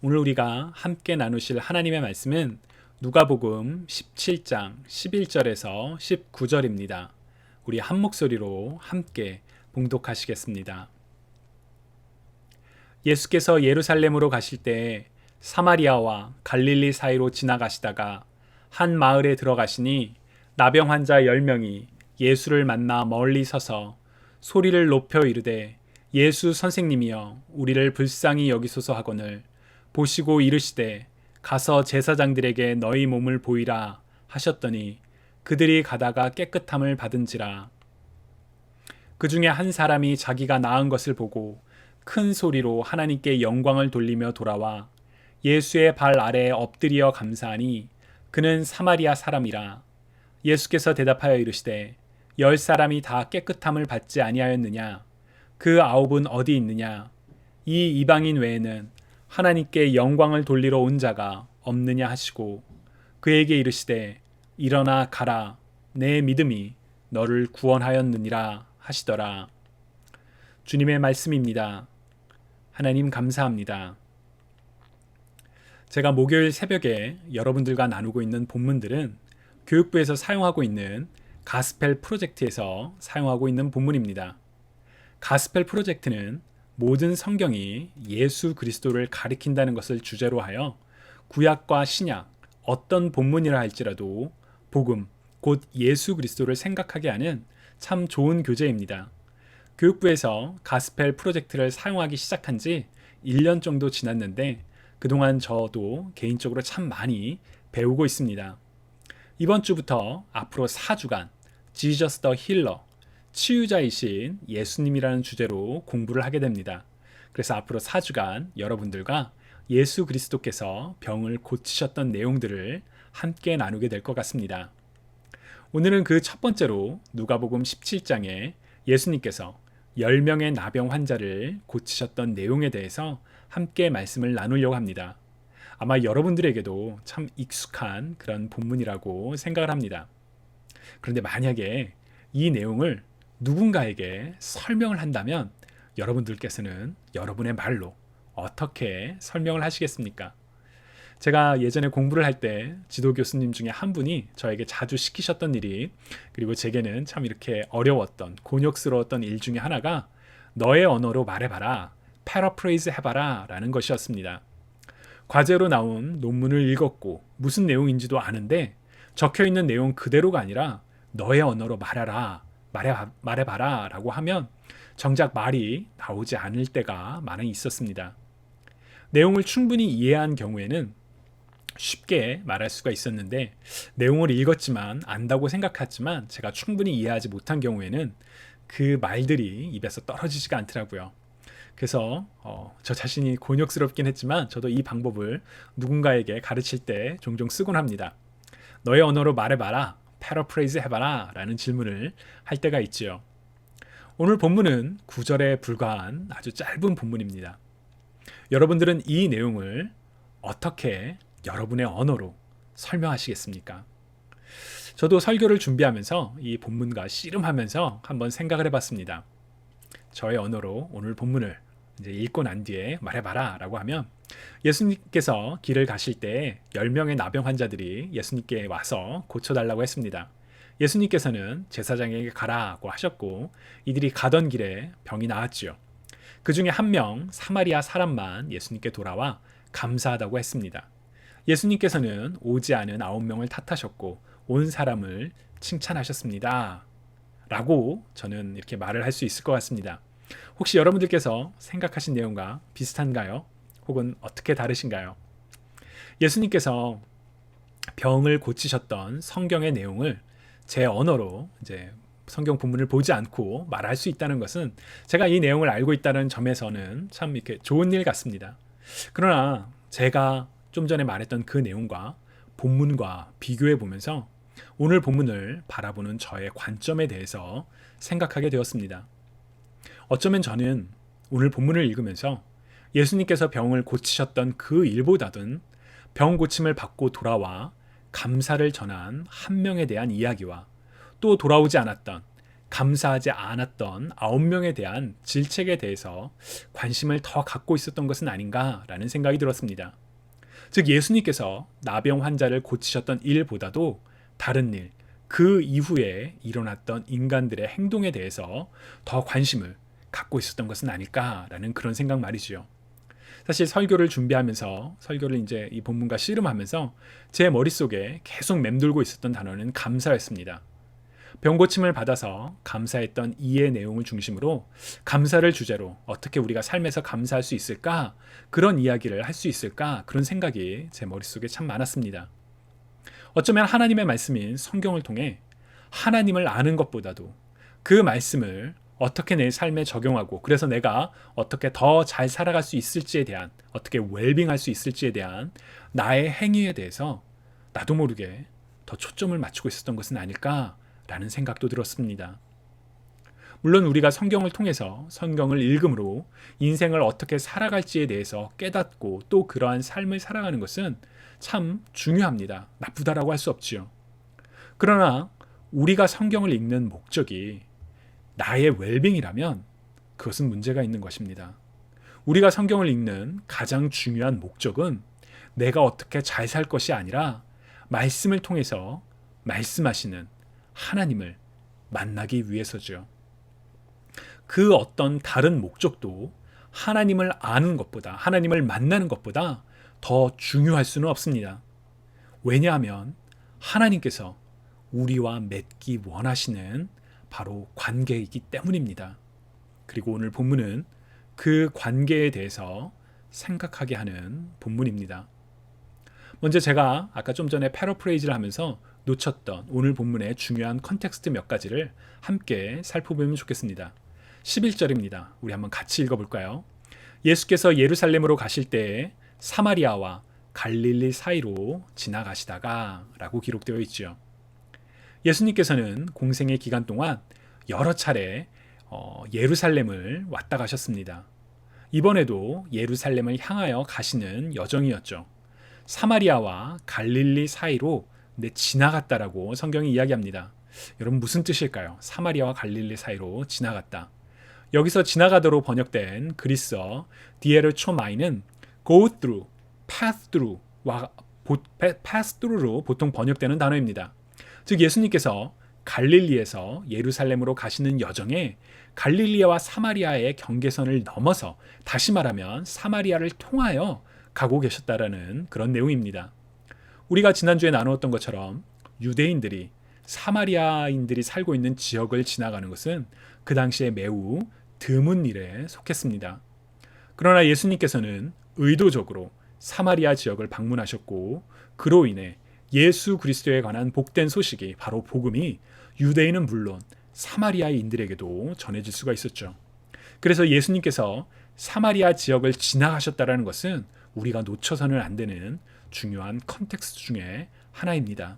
오늘 우리가 함께 나누실 하나님의 말씀은 누가복음 17장 11절에서 19절입니다. 우리 한 목소리로 함께 봉독하시겠습니다. 예수께서 예루살렘으로 가실 때 사마리아와 갈릴리 사이로 지나가시다가 한 마을에 들어가시니 나병 환자 10명이 예수를 만나 멀리 서서 소리를 높여 이르되 예수 선생님이여 우리를 불쌍히 여기소서 하거늘 보시고 이르시되 가서 제사장들에게 너희 몸을 보이라 하셨더니 그들이 가다가 깨끗함을 받은지라. 그 중에 한 사람이 자기가 나은 것을 보고 큰 소리로 하나님께 영광을 돌리며 돌아와 예수의 발 아래에 엎드려 감사하니 그는 사마리아 사람이라. 예수께서 대답하여 이르시되 10사람이 다 깨끗함을 받지 아니하였느냐? 그 9은 어디 있느냐? 이 이방인 외에는 하나님께 영광을 돌리러 온 자가 없느냐 하시고 그에게 이르시되 일어나 가라 내 믿음이 너를 구원하였느니라 하시더라. 주님의 말씀입니다. 하나님 감사합니다. 제가 목요일 새벽에 여러분들과 나누고 있는 본문들은 교육부에서 사용하고 있는 가스펠 프로젝트에서 사용하고 있는 본문입니다. 가스펠 프로젝트는 모든 성경이 예수 그리스도를 가리킨다는 것을 주제로 하여 구약과 신약 어떤 본문이라 할지라도 복음, 곧 예수 그리스도를 생각하게 하는 참 좋은 교재입니다. 교육부에서 가스펠 프로젝트를 사용하기 시작한 지 1년 정도 지났는데 그동안 저도 개인적으로 참 많이 배우고 있습니다. 이번 주부터 앞으로 4주간 Jesus the Healer, 치유자이신 예수님이라는 주제로 공부를 하게 됩니다. 그래서 앞으로 4주간 여러분들과 예수 그리스도께서 병을 고치셨던 내용들을 함께 나누게 될 것 같습니다. 오늘은 그 첫 번째로 누가복음 17장에 예수님께서 10명의 나병 환자를 고치셨던 내용에 대해서 함께 말씀을 나누려고 합니다. 아마 여러분들에게도 참 익숙한 그런 본문이라고 생각을 합니다. 그런데 만약에 이 내용을 누군가에게 설명을 한다면 여러분들께서는 여러분의 말로 어떻게 설명을 하시겠습니까? 제가 예전에 공부를 할 때 지도 교수님 중에 한 분이 저에게 자주 시키셨던 일이, 그리고 제게는 참 이렇게 어려웠던 곤욕스러웠던 일 중에 하나가 너의 언어로 말해봐라, 패러프레이즈 해봐라 라는 것이었습니다. 과제로 나온 논문을 읽었고 무슨 내용인지도 아는데 적혀있는 내용 그대로가 아니라 너의 언어로 말해봐라 라고 하면 정작 말이 나오지 않을 때가 많이 있었습니다. 내용을 충분히 이해한 경우에는 쉽게 말할 수가 있었는데 내용을 읽었지만 안다고 생각했지만 제가 충분히 이해하지 못한 경우에는 그 말들이 입에서 떨어지지가 않더라고요. 그래서 저 자신이 곤욕스럽긴 했지만 저도 이 방법을 누군가에게 가르칠 때 종종 쓰곤 합니다. 너의 언어로 말해봐라, 패러프레이즈 해봐라 라는 질문을 할 때가 있지요. 오늘 본문은 9절에 불과한 아주 짧은 본문입니다. 여러분들은 이 내용을 어떻게 여러분의 언어로 설명하시겠습니까? 저도 설교를 준비하면서 이 본문과 씨름하면서 한번 생각을 해봤습니다. 저의 언어로 오늘 본문을 이제 읽고 난 뒤에 말해봐라 라고 하면 예수님께서 길을 가실 때 10명의 나병 환자들이 예수님께 와서 고쳐달라고 했습니다. 예수님께서는 제사장에게 가라고 하셨고 이들이 가던 길에 병이 나았지요. 그 중에 한 명 사마리아 사람만 예수님께 돌아와 감사하다고 했습니다. 예수님께서는 오지 않은 9명을 탓하셨고 온 사람을 칭찬하셨습니다. 라고 저는 이렇게 말을 할 수 있을 것 같습니다. 혹시 여러분들께서 생각하신 내용과 비슷한가요? 혹은 어떻게 다르신가요? 예수님께서 병을 고치셨던 성경의 내용을 제 언어로 이제 성경 본문을 보지 않고 말할 수 있다는 것은 제가 이 내용을 알고 있다는 점에서는 참 이렇게 좋은 일 같습니다. 그러나 제가 좀 전에 말했던 그 내용과 본문과 비교해 보면서 오늘 본문을 바라보는 저의 관점에 대해서 생각하게 되었습니다. 어쩌면 저는 오늘 본문을 읽으면서 예수님께서 병을 고치셨던 그 일보다는 병 고침을 받고 돌아와 감사를 전한 한 명에 대한 이야기와 또 돌아오지 않았던 감사하지 않았던 9명에 대한 질책에 대해서 관심을 더 갖고 있었던 것은 아닌가라는 생각이 들었습니다. 즉 예수님께서 나병 환자를 고치셨던 일보다도 다른 일, 그 이후에 일어났던 인간들의 행동에 대해서 더 관심을 갖고 있었던 것은 아닐까라는 그런 생각 말이죠. 사실 설교를 준비하면서 설교를 이제 이 본문과 씨름하면서 제 머릿속에 계속 맴돌고 있었던 단어는 감사였습니다. 병고침을 받아서 감사했던 이해 내용을 중심으로 감사를 주제로 어떻게 우리가 삶에서 감사할 수 있을까? 그런 이야기를 할 수 있을까? 그런 생각이 제 머릿속에 참 많았습니다. 어쩌면 하나님의 말씀인 성경을 통해 하나님을 아는 것보다도 그 말씀을 어떻게 내 삶에 적용하고 그래서 내가 어떻게 더 잘 살아갈 수 있을지에 대한 어떻게 웰빙할 수 있을지에 대한 나의 행위에 대해서 나도 모르게 더 초점을 맞추고 있었던 것은 아닐까라는 생각도 들었습니다. 물론 우리가 성경을 통해서 성경을 읽음으로 인생을 어떻게 살아갈지에 대해서 깨닫고 또 그러한 삶을 살아가는 것은 참 중요합니다. 나쁘다라고 할 수 없지요. 그러나 우리가 성경을 읽는 목적이 나의 웰빙이라면 그것은 문제가 있는 것입니다. 우리가 성경을 읽는 가장 중요한 목적은 내가 어떻게 잘 살 것이 아니라 말씀을 통해서 말씀하시는 하나님을 만나기 위해서죠. 그 어떤 다른 목적도 하나님을 아는 것보다 하나님을 만나는 것보다 더 중요할 수는 없습니다. 왜냐하면 하나님께서 우리와 맺기 원하시는 바로 관계이기 때문입니다. 그리고 오늘 본문은 그 관계에 대해서 생각하게 하는 본문입니다. 먼저 제가 아까 좀 전에 패러프레이즈를 하면서 놓쳤던 오늘 본문의 중요한 컨텍스트 몇 가지를 함께 살펴보면 좋겠습니다. 11절입니다. 우리 한번 같이 읽어볼까요? 예수께서 예루살렘으로 가실 때에 사마리아와 갈릴리 사이로 지나가시다가 라고 기록되어 있죠. 예수님께서는 공생의 기간 동안 여러 차례 예루살렘을 왔다 가셨습니다. 이번에도 예루살렘을 향하여 가시는 여정이었죠. 사마리아와 갈릴리 사이로 지나갔다라고 성경이 이야기합니다. 여러분 무슨 뜻일까요? 사마리아와 갈릴리 사이로 지나갔다. 여기서 지나가다로 번역된 그리스어 디에르초마이는 go through, pass through로 보통 번역되는 단어입니다. 즉 예수님께서 갈릴리에서 예루살렘으로 가시는 여정에 갈릴리와 사마리아의 경계선을 넘어서 다시 말하면 사마리아를 통하여 가고 계셨다라는 그런 내용입니다. 우리가 지난주에 나누었던 것처럼 유대인들이 사마리아인들이 살고 있는 지역을 지나가는 것은 그 당시에 매우 드문 일에 속했습니다. 그러나 예수님께서는 의도적으로 사마리아 지역을 방문하셨고 그로 인해 예수 그리스도에 관한 복된 소식이 바로 복음이 유대인은 물론 사마리아인들에게도 전해질 수가 있었죠. 그래서 예수님께서 사마리아 지역을 지나가셨다는 것은 우리가 놓쳐서는 안 되는 중요한 컨텍스트 중에 하나입니다.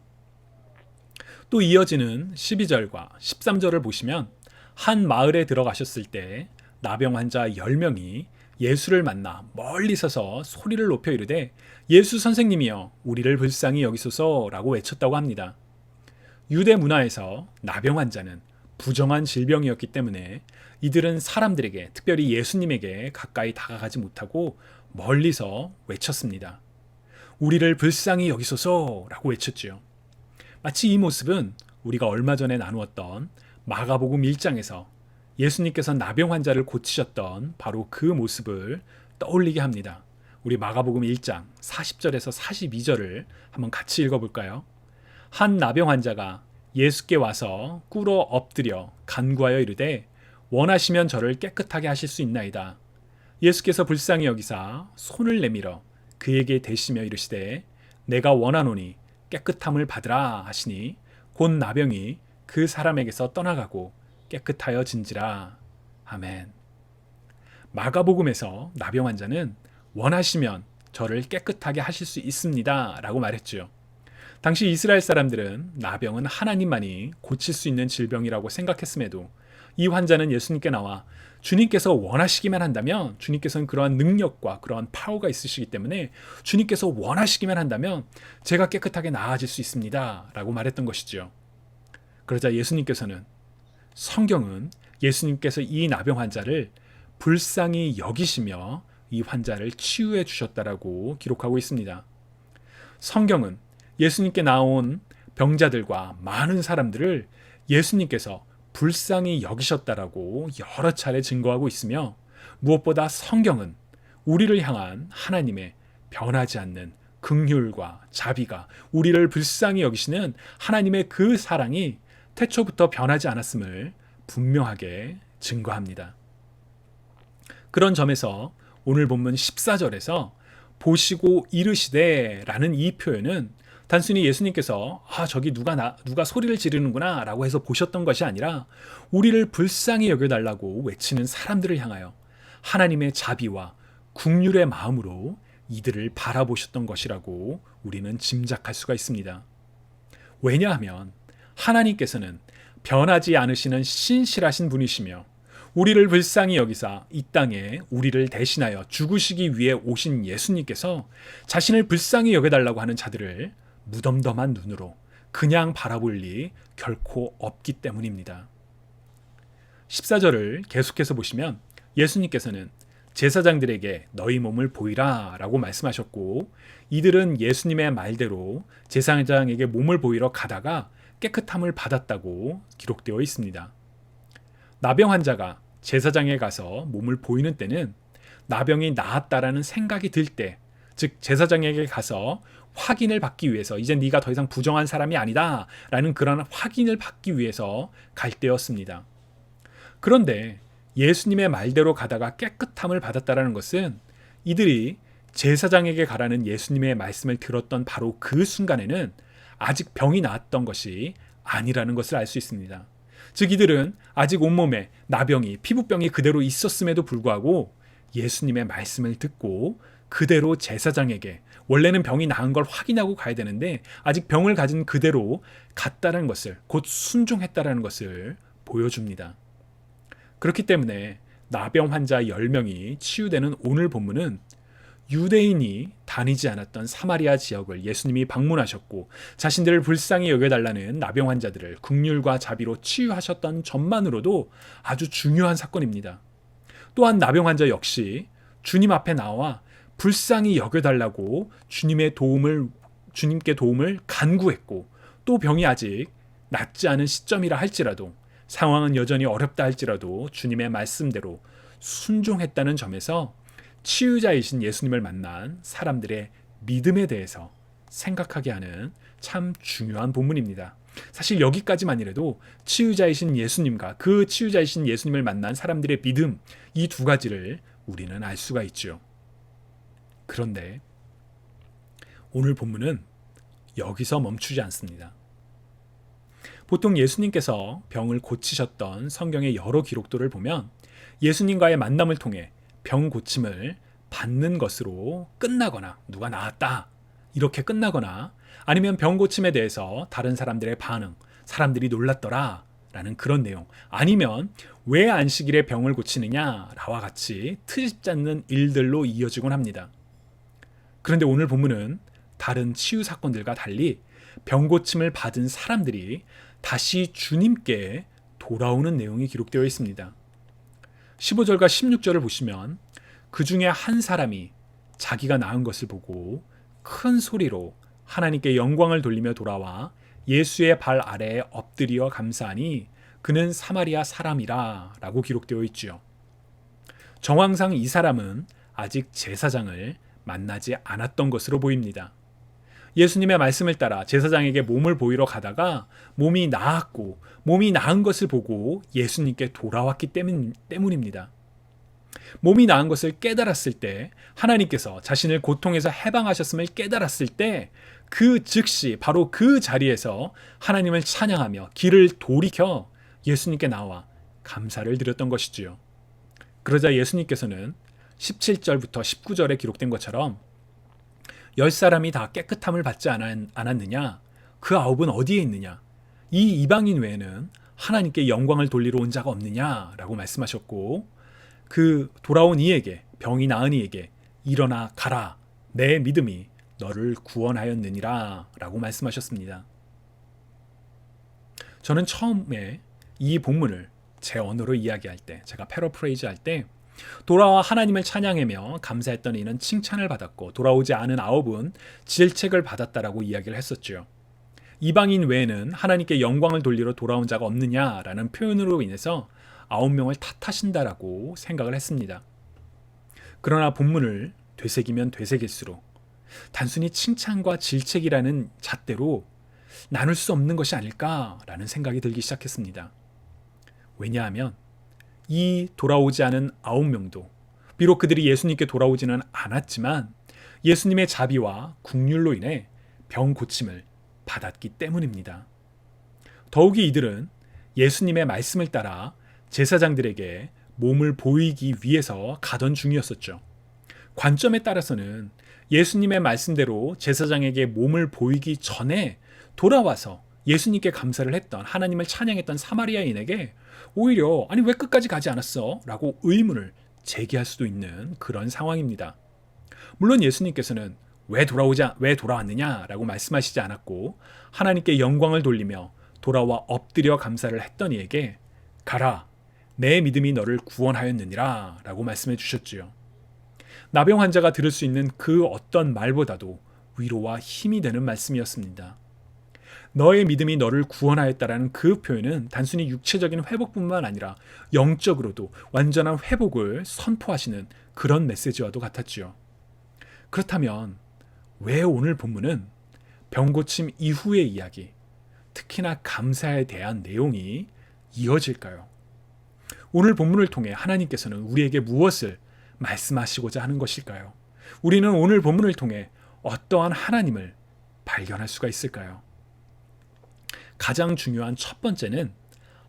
또 이어지는 12절과 13절을 보시면 한 마을에 들어가셨을 때 나병 환자 10명이 예수를 만나 멀리 서서 소리를 높여 이르되 예수 선생님이여 우리를 불쌍히 여기소서 라고 외쳤다고 합니다. 유대 문화에서 나병 환자는 부정한 질병이었기 때문에 이들은 사람들에게 특별히 예수님에게 가까이 다가가지 못하고 멀리서 외쳤습니다. 우리를 불쌍히 여기소서 라고 외쳤지요. 마치 이 모습은 우리가 얼마 전에 나누었던 마가복음 1장에서 예수님께서 나병 환자를 고치셨던 바로 그 모습을 떠올리게 합니다. 우리 마가복음 1장 40절에서 42절을 한번 같이 읽어볼까요? 한 나병 환자가 예수께 와서 꿇어 엎드려 간구하여 이르되 원하시면 저를 깨끗하게 하실 수 있나이다. 예수께서 불쌍히 여기사 손을 내밀어 그에게 대시며 이르시되 내가 원하노니 깨끗함을 받으라 하시니 곧 나병이 그 사람에게서 떠나가고 깨끗하여진지라. 아멘. 마가복음에서 나병 환자는 원하시면 저를 깨끗하게 하실 수 있습니다 라고 말했죠. 당시 이스라엘 사람들은 나병은 하나님만이 고칠 수 있는 질병이라고 생각했음에도 이 환자는 예수님께 나와 주님께서 원하시기만 한다면 주님께서는 그러한 능력과 그러한 파워가 있으시기 때문에 주님께서 원하시기만 한다면 제가 깨끗하게 나아질 수 있습니다 라고 말했던 것이죠. 그러자 예수님께서는 성경은 예수님께서 이 나병 환자를 불쌍히 여기시며 이 환자를 치유해 주셨다라고 기록하고 있습니다. 성경은 예수님께 나온 병자들과 많은 사람들을 예수님께서 불쌍히 여기셨다라고 여러 차례 증거하고 있으며, 무엇보다 성경은 우리를 향한 하나님의 변하지 않는 긍휼과 자비가, 우리를 불쌍히 여기시는 하나님의 그 사랑이 태초부터 변하지 않았음을 분명하게 증거합니다. 그런 점에서 오늘 본문 14절에서 보시고 이르시되 라는 이 표현은 단순히 예수님께서 저기 누가 소리를 지르는구나 라고 해서 보셨던 것이 아니라, 우리를 불쌍히 여겨달라고 외치는 사람들을 향하여 하나님의 자비와 긍휼의 마음으로 이들을 바라보셨던 것이라고 우리는 짐작할 수가 있습니다. 왜냐하면 하나님께서는 변하지 않으시는 신실하신 분이시며, 우리를 불쌍히 여기사 이 땅에 우리를 대신하여 죽으시기 위해 오신 예수님께서 자신을 불쌍히 여겨달라고 하는 자들을 무덤덤한 눈으로 그냥 바라볼 리 결코 없기 때문입니다. 14절을 계속해서 보시면 예수님께서는 제사장들에게 너희 몸을 보이라 라고 말씀하셨고, 이들은 예수님의 말대로 제사장에게 몸을 보이러 가다가 깨끗함을 받았다고 기록되어 있습니다. 나병 환자가 제사장에 가서 몸을 보이는 때는 나병이 나았다라는 생각이 들 때, 즉 제사장에게 가서 확인을 받기 위해서 이제 네가 더 이상 부정한 사람이 아니다 라는 그런 확인을 받기 위해서 갈 때였습니다. 그런데 예수님의 말대로 가다가 깨끗함을 받았다라는 것은 이들이 제사장에게 가라는 예수님의 말씀을 들었던 바로 그 순간에는 아직 병이 나았던 것이 아니라는 것을 알 수 있습니다. 즉 이들은 아직 온몸에 나병이, 피부병이 그대로 있었음에도 불구하고 예수님의 말씀을 듣고 그대로 제사장에게, 원래는 병이 나은 걸 확인하고 가야 되는데 아직 병을 가진 그대로 갔다는 것을, 곧 순종했다는 것을 보여줍니다. 그렇기 때문에 나병 환자 10명이 치유되는 오늘 본문은 유대인이 다니지 않았던 사마리아 지역을 예수님이 방문하셨고 자신들을 불쌍히 여겨달라는 나병 환자들을 긍휼과 자비로 치유하셨던 점만으로도 아주 중요한 사건입니다. 또한 나병 환자 역시 주님 앞에 나와 불쌍히 여겨달라고 주님께 도움을 간구했고, 또 병이 아직 낫지 않은 시점이라 할지라도, 상황은 여전히 어렵다 할지라도 주님의 말씀대로 순종했다는 점에서 치유자이신 예수님을 만난 사람들의 믿음에 대해서 생각하게 하는 참 중요한 본문입니다. 사실 여기까지만이라도 치유자이신 예수님과 그 치유자이신 예수님을 만난 사람들의 믿음, 이 두 가지를 우리는 알 수가 있죠. 그런데 오늘 본문은 여기서 멈추지 않습니다. 보통 예수님께서 병을 고치셨던 성경의 여러 기록들을 보면 예수님과의 만남을 통해 병 고침을 받는 것으로 끝나거나, 누가 나았다 이렇게 끝나거나, 아니면 병 고침에 대해서 다른 사람들의 반응, 사람들이 놀랐더라 라는 그런 내용, 아니면 왜 안식일에 병을 고치느냐와 같이 트집 잡는 일들로 이어지곤 합니다. 그런데 오늘 본문은 다른 치유 사건들과 달리 병 고침을 받은 사람들이 다시 주님께 돌아오는 내용이 기록되어 있습니다. 15절과 16절을 보시면 그 중에 한 사람이 자기가 나은 것을 보고 큰 소리로 하나님께 영광을 돌리며 돌아와 예수의 발 아래에 엎드려 감사하니 그는 사마리아 사람이라 라고 기록되어 있지요. 정황상 이 사람은 아직 제사장을 만나지 않았던 것으로 보입니다. 예수님의 말씀을 따라 제사장에게 몸을 보이러 가다가 몸이 나았고, 몸이 나은 것을 보고 예수님께 돌아왔기 때문입니다. 몸이 나은 것을 깨달았을 때, 하나님께서 자신을 고통에서 해방하셨음을 깨달았을 때 그 즉시 바로 그 자리에서 하나님을 찬양하며 길을 돌이켜 예수님께 나와 감사를 드렸던 것이지요. 그러자 예수님께서는 17절부터 19절에 기록된 것처럼 10사람이 다 깨끗함을 받지 않았느냐? 그 9은 어디에 있느냐? 이 이방인 외에는 하나님께 영광을 돌리러 온 자가 없느냐? 라고 말씀하셨고, 그 돌아온 이에게, 병이 나은 이에게 일어나 가라, 내 믿음이 너를 구원하였느니라 라고 말씀하셨습니다. 저는 처음에 이 본문을 제 언어로 이야기할 때, 제가 패러프레이즈 할 때, 돌아와 하나님을 찬양하며 감사했던 이는 칭찬을 받았고 돌아오지 않은 9은 질책을 받았다라고 이야기를 했었죠. 이방인 외에는 하나님께 영광을 돌리러 돌아온 자가 없느냐라는 표현으로 인해서 9명을 탓하신다라고 생각을 했습니다. 그러나 본문을 되새기면 되새길수록 단순히 칭찬과 질책이라는 잣대로 나눌 수 없는 것이 아닐까라는 생각이 들기 시작했습니다. 왜냐하면 이 돌아오지 않은 9명도 비록 그들이 예수님께 돌아오지는 않았지만 예수님의 자비와 긍휼로 인해 병 고침을 받았기 때문입니다. 더욱이 이들은 예수님의 말씀을 따라 제사장들에게 몸을 보이기 위해서 가던 중이었었죠. 관점에 따라서는 예수님의 말씀대로 제사장에게 몸을 보이기 전에 돌아와서 예수님께 감사를 했던, 하나님을 찬양했던 사마리아인에게 오히려 아니 왜 끝까지 가지 않았어? 라고 의문을 제기할 수도 있는 그런 상황입니다. 물론 예수님께서는 왜 돌아왔느냐 라고 말씀하시지 않았고 하나님께 영광을 돌리며 돌아와 엎드려 감사를 했던 이에게 가라, 내 믿음이 너를 구원하였느니라 라고 말씀해 주셨지요. 나병 환자가 들을 수 있는 그 어떤 말보다도 위로와 힘이 되는 말씀이었습니다. 너의 믿음이 너를 구원하였다라는 그 표현은 단순히 육체적인 회복뿐만 아니라 영적으로도 완전한 회복을 선포하시는 그런 메시지와도 같았지요. 그렇다면 왜 오늘 본문은 병고침 이후의 이야기, 특히나 감사에 대한 내용이 이어질까요? 오늘 본문을 통해 하나님께서는 우리에게 무엇을 말씀하시고자 하는 것일까요? 우리는 오늘 본문을 통해 어떠한 하나님을 발견할 수가 있을까요? 가장 중요한 첫 번째는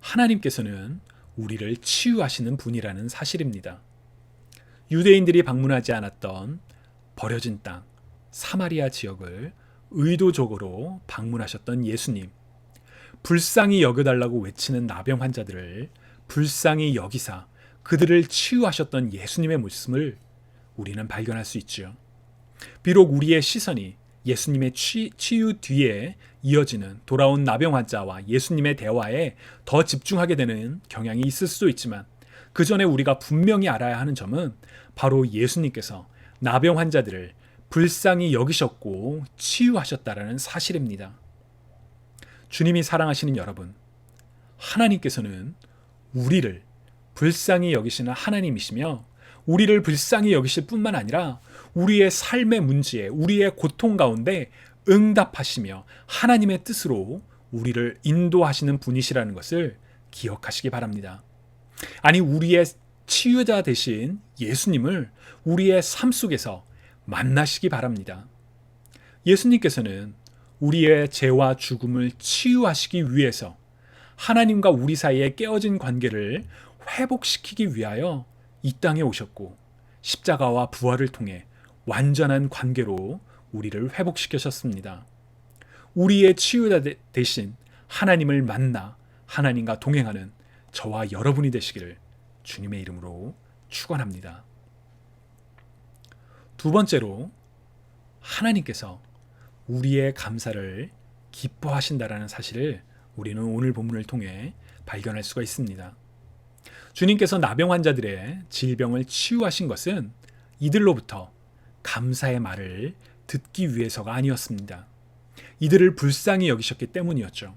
하나님께서는 우리를 치유하시는 분이라는 사실입니다. 유대인들이 방문하지 않았던 버려진 땅, 사마리아 지역을 의도적으로 방문하셨던 예수님, 불쌍히 여겨달라고 외치는 나병 환자들을 불쌍히 여기사 그들을 치유하셨던 예수님의 모습을 우리는 발견할 수 있죠. 비록 우리의 시선이 예수님의 치유 뒤에 이어지는 돌아온 나병 환자와 예수님의 대화에 더 집중하게 되는 경향이 있을 수도 있지만 그 전에 우리가 분명히 알아야 하는 점은 바로 예수님께서 나병 환자들을 불쌍히 여기셨고 치유하셨다라는 사실입니다. 주님이 사랑하시는 여러분, 하나님께서는 우리를 불쌍히 여기시는 하나님이시며 우리를 불쌍히 여기실 뿐만 아니라 우리의 삶의 문제에, 우리의 고통 가운데 응답하시며 하나님의 뜻으로 우리를 인도하시는 분이시라는 것을 기억하시기 바랍니다. 아니, 우리의 치유자 되신 예수님을 우리의 삶 속에서 만나시기 바랍니다. 예수님께서는 우리의 죄와 죽음을 치유하시기 위해서 하나님과 우리 사이에 깨어진 관계를 회복시키기 위하여 이 땅에 오셨고 십자가와 부활을 통해 완전한 관계로 우리를 회복시키셨습니다. 우리의 치유자 대신 하나님을 만나 하나님과 동행하는 저와 여러분이 되시기를 주님의 이름으로 축원합니다. 두 번째로 하나님께서 우리의 감사를 기뻐하신다라는 사실을 우리는 오늘 본문을 통해 발견할 수가 있습니다. 주님께서 나병 환자들의 질병을 치유하신 것은 이들로부터 감사의 말을 듣기 위해서가 아니었습니다. 이들을 불쌍히 여기셨기 때문이었죠.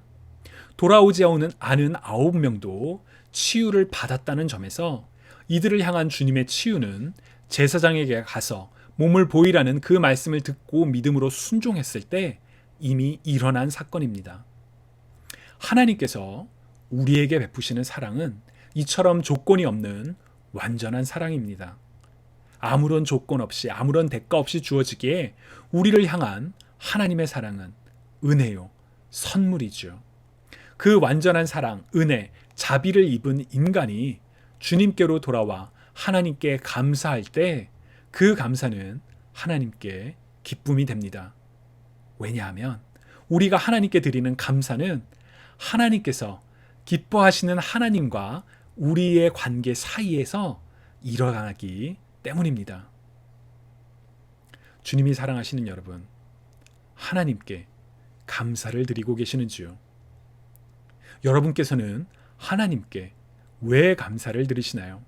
돌아오지 않은 9명도 치유를 받았다는 점에서 이들을 향한 주님의 치유는 제사장에게 가서 몸을 보이라는 그 말씀을 듣고 믿음으로 순종했을 때 이미 일어난 사건입니다. 하나님께서 우리에게 베푸시는 사랑은 이처럼 조건이 없는 완전한 사랑입니다. 아무런 조건 없이, 아무런 대가 없이 주어지기에 우리를 향한 하나님의 사랑은 은혜요, 선물이죠. 그 완전한 사랑, 은혜, 자비를 입은 인간이 주님께로 돌아와 하나님께 감사할 때 그 감사는 하나님께 기쁨이 됩니다. 왜냐하면 우리가 하나님께 드리는 감사는 하나님께서 기뻐하시는 하나님과 우리의 관계 사이에서 일어나기 때문입니다. 주님이 사랑하시는 여러분, 하나님께 감사를 드리고 계시는지요? 여러분께서는 하나님께 왜 감사를 드리시나요?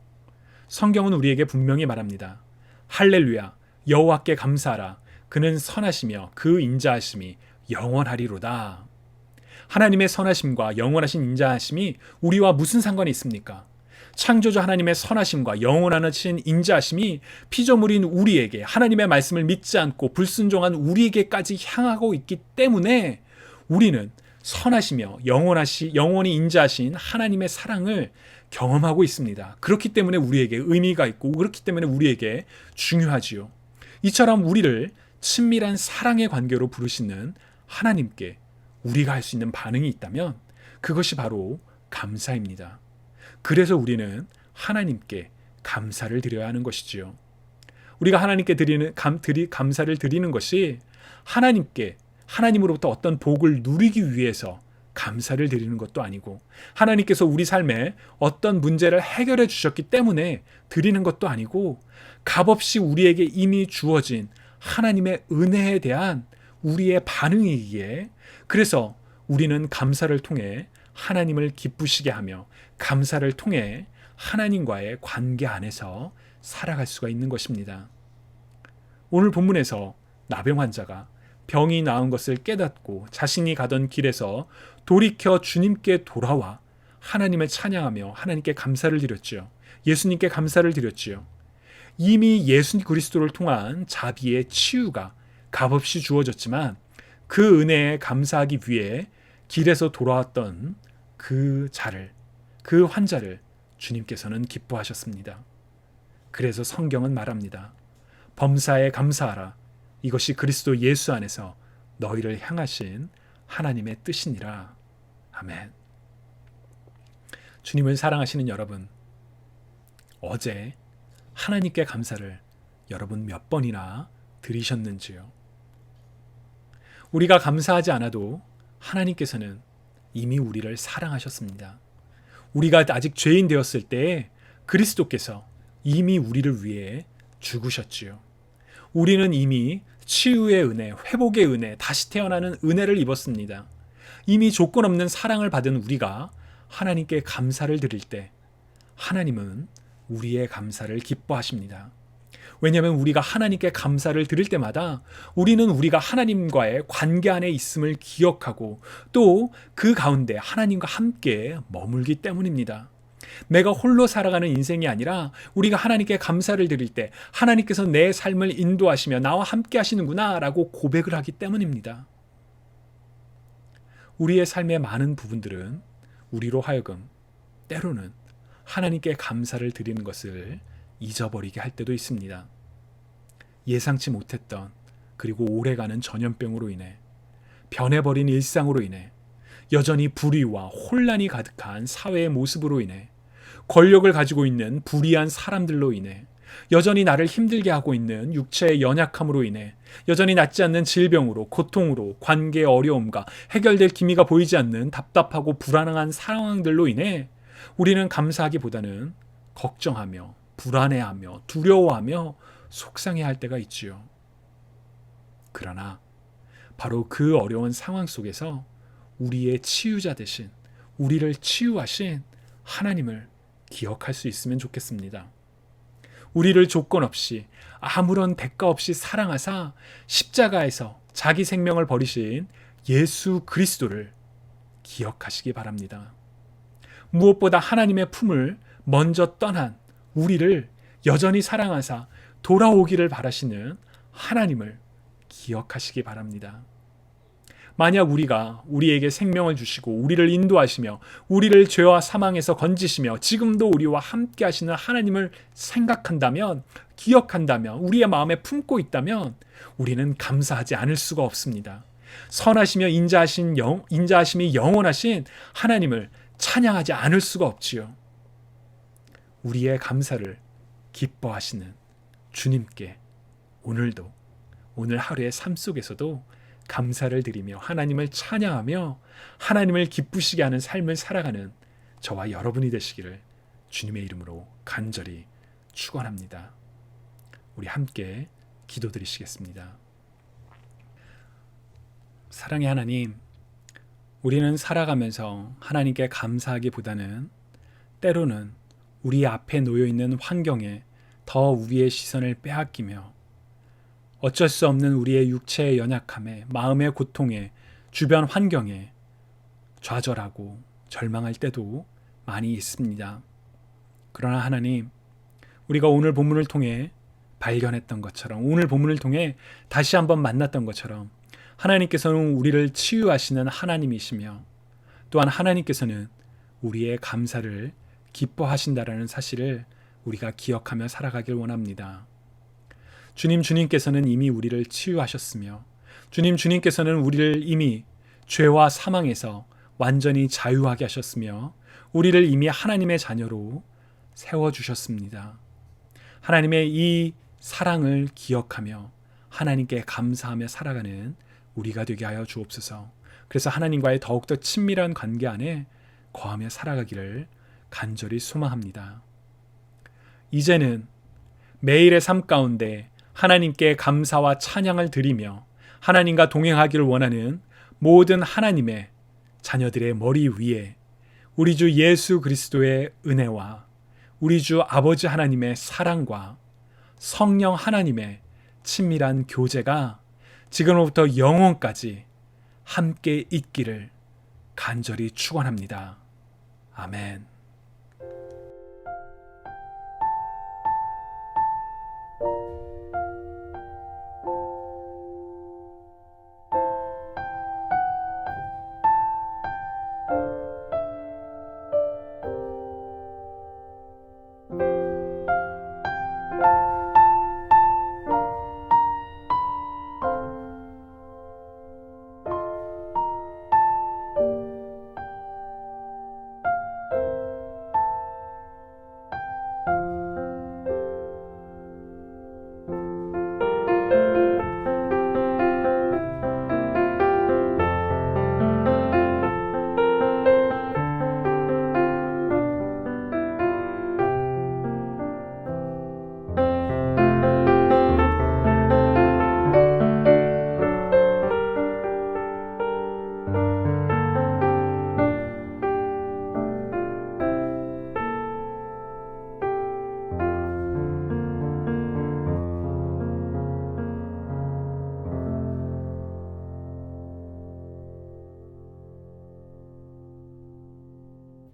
성경은 우리에게 분명히 말합니다. 할렐루야, 여호와께 감사하라. 그는 선하시며 그 인자하심이 영원하리로다. 하나님의 선하심과 영원하신 인자하심이 우리와 무슨 상관이 있습니까? 창조주 하나님의 선하심과 영원하신 인자하심이 피조물인 우리에게, 하나님의 말씀을 믿지 않고 불순종한 우리에게까지 향하고 있기 때문에 우리는 선하시며 영원히 인자하신 하나님의 사랑을 경험하고 있습니다. 그렇기 때문에 우리에게 의미가 있고, 그렇기 때문에 우리에게 중요하지요. 이처럼 우리를 친밀한 사랑의 관계로 부르시는 하나님께 우리가 할 수 있는 반응이 있다면 그것이 바로 감사입니다. 그래서 우리는 하나님께 감사를 드려야 하는 것이지요. 우리가 하나님께 감사를 드리는 것이 하나님으로부터 어떤 복을 누리기 위해서 감사를 드리는 것도 아니고, 하나님께서 우리 삶에 어떤 문제를 해결해 주셨기 때문에 드리는 것도 아니고, 값없이 우리에게 이미 주어진 하나님의 은혜에 대한 우리의 반응이기에, 그래서 우리는 감사를 통해 하나님을 기쁘시게 하며 감사를 통해 하나님과의 관계 안에서 살아갈 수가 있는 것입니다. 오늘 본문에서 나병 환자가 병이 나은 것을 깨닫고 자신이 가던 길에서 돌이켜 주님께 돌아와 하나님을 찬양하며 하나님께 감사를 드렸지요. 예수님께 감사를 드렸지요. 이미 예수 그리스도를 통한 자비의 치유가 값없이 주어졌지만 그 은혜에 감사하기 위해 길에서 돌아왔던 그 환자를 주님께서는 기뻐하셨습니다. 그래서 성경은 말합니다. 범사에 감사하라. 이것이 그리스도 예수 안에서 너희를 향하신 하나님의 뜻이니라. 아멘. 주님을 사랑하시는 여러분, 어제 하나님께 감사를 여러분 몇 번이나 드리셨는지요? 우리가 감사하지 않아도 하나님께서는 이미 우리를 사랑하셨습니다. 우리가 아직 죄인 되었을 때에 그리스도께서 이미 우리를 위해 죽으셨지요. 우리는 이미 치유의 은혜, 회복의 은혜, 다시 태어나는 은혜를 입었습니다. 이미 조건 없는 사랑을 받은 우리가 하나님께 감사를 드릴 때 하나님은 우리의 감사를 기뻐하십니다. 왜냐하면 우리가 하나님께 감사를 드릴 때마다 우리는 우리가 하나님과의 관계 안에 있음을 기억하고 또 그 가운데 하나님과 함께 머물기 때문입니다. 내가 홀로 살아가는 인생이 아니라 우리가 하나님께 감사를 드릴 때 하나님께서 내 삶을 인도하시며 나와 함께 하시는구나 라고 고백을 하기 때문입니다. 우리의 삶의 많은 부분들은 우리로 하여금 때로는 하나님께 감사를 드리는 것을 잊어버리게 할 때도 있습니다. 예상치 못했던 그리고 오래가는 전염병으로 인해 변해버린 일상으로 인해 여전히 불의와 혼란이 가득한 사회의 모습으로 인해 권력을 가지고 있는 불의한 사람들로 인해 여전히 나를 힘들게 하고 있는 육체의 연약함으로 인해 여전히 낫지 않는 질병으로 고통으로 관계의 어려움과 해결될 기미가 보이지 않는 답답하고 불안한 상황들로 인해 우리는 감사하기보다는 걱정하며 불안해하며 두려워하며 속상해할 때가 있지요. 그러나 바로 그 어려운 상황 속에서 우리의 치유자 되신 우리를 치유하신 하나님을 기억할 수 있으면 좋겠습니다. 우리를 조건 없이 아무런 대가 없이 사랑하사 십자가에서 자기 생명을 버리신 예수 그리스도를 기억하시기 바랍니다. 무엇보다 하나님의 품을 먼저 떠난 우리를 여전히 사랑하사 돌아오기를 바라시는 하나님을 기억하시기 바랍니다. 만약 우리가 우리에게 생명을 주시고 우리를 인도하시며 우리를 죄와 사망에서 건지시며 지금도 우리와 함께 하시는 하나님을 생각한다면, 기억한다면, 우리의 마음에 품고 있다면 우리는 감사하지 않을 수가 없습니다. 선하시며 인자하심이 영원하신 하나님을 찬양하지 않을 수가 없지요. 우리의 감사를 기뻐하시는 주님께 오늘도, 오늘 하루의 삶 속에서도 감사를 드리며 하나님을 찬양하며 하나님을 기쁘시게 하는 삶을 살아가는 저와 여러분이 되시기를 주님의 이름으로 간절히 축원합니다. 우리 함께 기도드리시겠습니다. 사랑의 하나님, 우리는 살아가면서 하나님께 감사하기보다는 때로는 우리 앞에 놓여 있는 환경에 더 우리의 시선을 빼앗기며 어쩔 수 없는 우리의 육체의 연약함에, 마음의 고통에, 주변 환경에 좌절하고 절망할 때도 많이 있습니다. 그러나 하나님, 우리가 오늘 본문을 통해 발견했던 것처럼, 오늘 본문을 통해 다시 한번 만났던 것처럼 하나님께서는 우리를 치유하시는 하나님이시며 또한 하나님께서는 우리의 감사를 기뻐하신다라는 사실을 우리가 기억하며 살아가길 원합니다. 주님께서는 이미 우리를 치유하셨으며 주님께서는 우리를 이미 죄와 사망에서 완전히 자유하게 하셨으며 우리를 이미 하나님의 자녀로 세워주셨습니다. 하나님의 이 사랑을 기억하며 하나님께 감사하며 살아가는 우리가 되게 하여 주옵소서. 그래서 하나님과의 더욱더 친밀한 관계 안에 거하며 살아가기를 간절히 소망합니다. 이제는 매일의 삶 가운데 하나님께 감사와 찬양을 드리며 하나님과 동행하기를 원하는 모든 하나님의 자녀들의 머리 위에 우리 주 예수 그리스도의 은혜와 우리 주 아버지 하나님의 사랑과 성령 하나님의 친밀한 교제가 지금부터 영원까지 함께 있기를 간절히 축원합니다. 아멘.